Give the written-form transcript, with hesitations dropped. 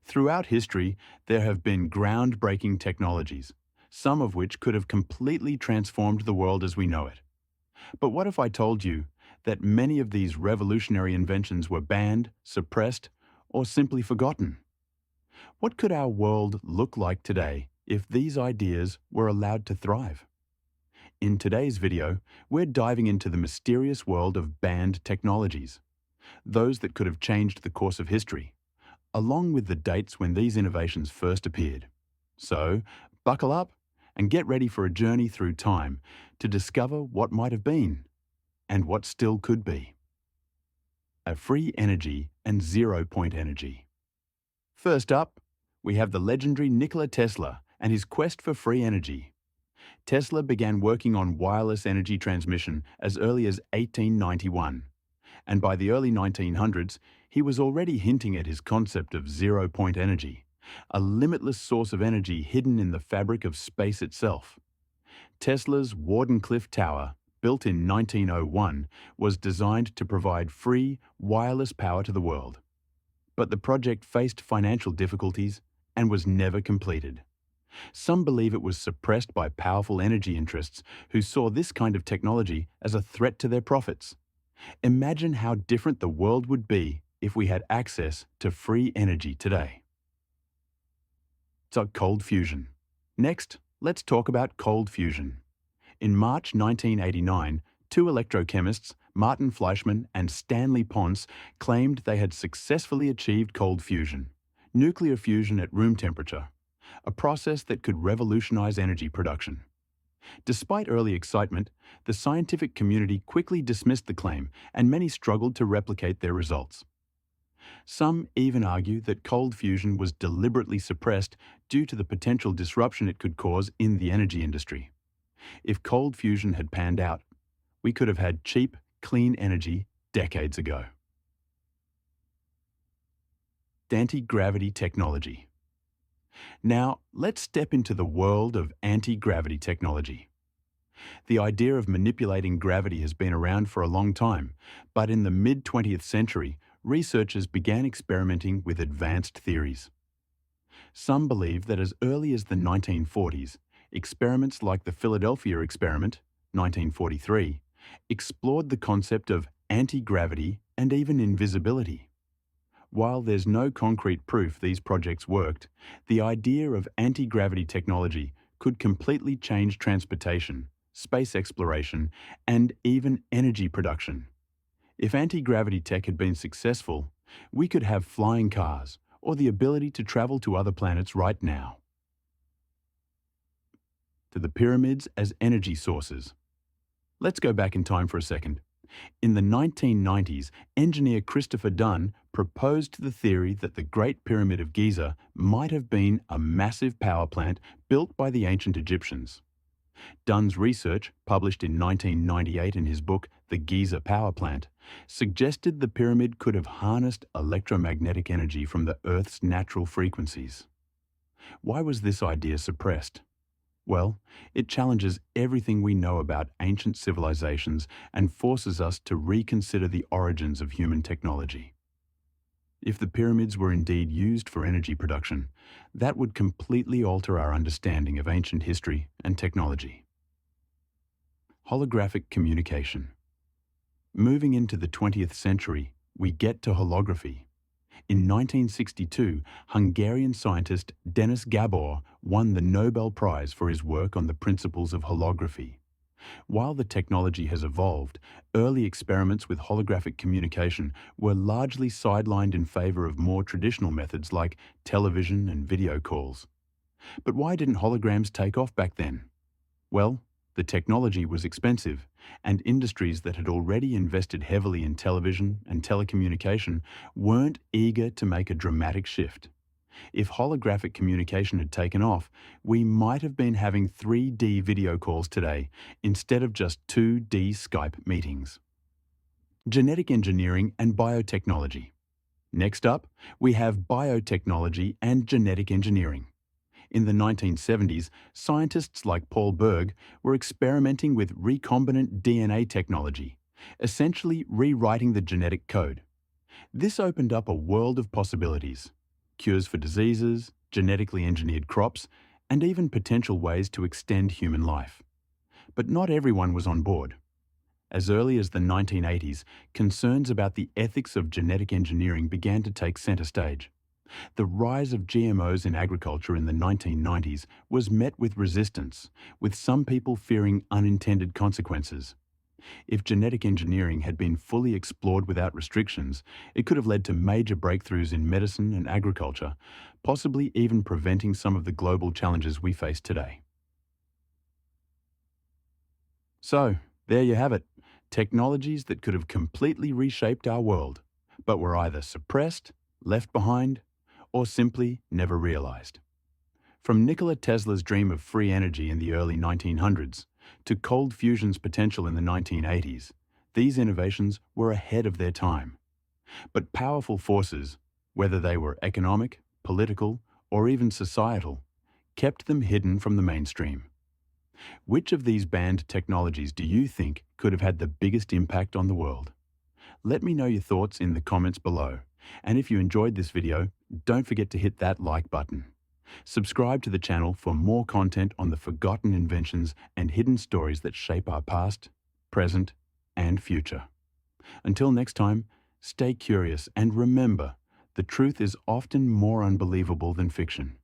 Throughout history, there have been groundbreaking technologies, some of which could have completely transformed the world as we know it. But what if I told you that many of these revolutionary inventions were banned, suppressed, or simply forgotten? What could our world look like today if these ideas were allowed to thrive? In today's video, we're diving into the mysterious world of banned technologies, those that could have changed the course of history, along with the dates when these innovations first appeared. So, buckle up and get ready for a journey through time to discover what might have been and what still could be. A free energy and zero-point energy. First up, we have the legendary Nikola Tesla and his quest for free energy. Tesla began working on wireless energy transmission as early as 1891, and by the early 1900s, he was already hinting at his concept of zero-point energy, a limitless source of energy hidden in the fabric of space itself. Tesla's Wardenclyffe Tower, built in 1901, was designed to provide free, wireless power to the world. But the project faced financial difficulties and was never completed. Some believe it was suppressed by powerful energy interests who saw this kind of technology as a threat to their profits. Imagine how different the world would be if we had access to free energy today. So, cold fusion. Next, let's talk about cold fusion. In March 1989, two electrochemists, Martin Fleischmann and Stanley Pons, claimed they had successfully achieved cold fusion, nuclear fusion at room temperature, a process that could revolutionize energy production. Despite early excitement, the scientific community quickly dismissed the claim, and many struggled to replicate their results. Some even argue that cold fusion was deliberately suppressed due to the potential disruption it could cause in the energy industry. If cold fusion had panned out, we could have had cheap, clean energy decades ago. Antigravity Technology. Now, let's step into the world of anti-gravity technology. The idea of manipulating gravity has been around for a long time, but in the mid-20th century, researchers began experimenting with advanced theories. Some believe that as early as the 1940s, experiments like the Philadelphia experiment, 1943, explored the concept of anti-gravity and even invisibility. While there's no concrete proof these projects worked, the idea of anti-gravity technology could completely change transportation, space exploration, and even energy production. If anti-gravity tech had been successful, we could have flying cars or the ability to travel to other planets right now. To the pyramids as energy sources. Let's go back in time for a second. In the 1990s, engineer Christopher Dunn proposed the theory that the Great Pyramid of Giza might have been a massive power plant built by the ancient Egyptians. Dunn's research, published in 1998 in his book The Giza Power Plant, suggested the pyramid could have harnessed electromagnetic energy from the Earth's natural frequencies. Why was this idea suppressed? Well, it challenges everything we know about ancient civilizations and forces us to reconsider the origins of human technology. If the pyramids were indeed used for energy production, that would completely alter our understanding of ancient history and technology. Holographic communication. Moving into the 20th century, we get to holography. In 1962, Hungarian scientist Denis Gabor won the Nobel Prize for his work on the principles of holography. While the technology has evolved, early experiments with holographic communication were largely sidelined in favor of more traditional methods like television and video calls. But why didn't holograms take off back then? Well, the technology was expensive, and industries that had already invested heavily in television and telecommunication weren't eager to make a dramatic shift. If holographic communication had taken off, we might have been having 3D video calls today instead of just 2D Skype meetings. Genetic engineering and biotechnology. Next up, we have biotechnology and genetic engineering. In the 1970s, scientists like Paul Berg were experimenting with recombinant DNA technology, essentially rewriting the genetic code. This opened up a world of possibilities. cures for diseases, genetically engineered crops, and even potential ways to extend human life. But not everyone was on board. As early as the 1980s, concerns about the ethics of genetic engineering began to take centre stage. The rise of GMOs in agriculture in the 1990s was met with resistance, with some people fearing unintended consequences. If genetic engineering had been fully explored without restrictions, it could have led to major breakthroughs in medicine and agriculture, possibly even preventing some of the global challenges we face today. So, there you have it. Technologies that could have completely reshaped our world, but were either suppressed, left behind, or simply never realized. From Nikola Tesla's dream of free energy in the early 1900s to cold fusion's potential in the 1980s, these innovations were ahead of their time. But powerful forces, whether they were economic, political, or even societal, kept them hidden from the mainstream. Which of these banned technologies do you think could have had the biggest impact on the world? Let me know your thoughts in the comments below. And if you enjoyed this video, don't forget to hit that like button. Subscribe to the channel for more content on the forgotten inventions and hidden stories that shape our past, present, and future. Until next time, stay curious and remember, the truth is often more unbelievable than fiction.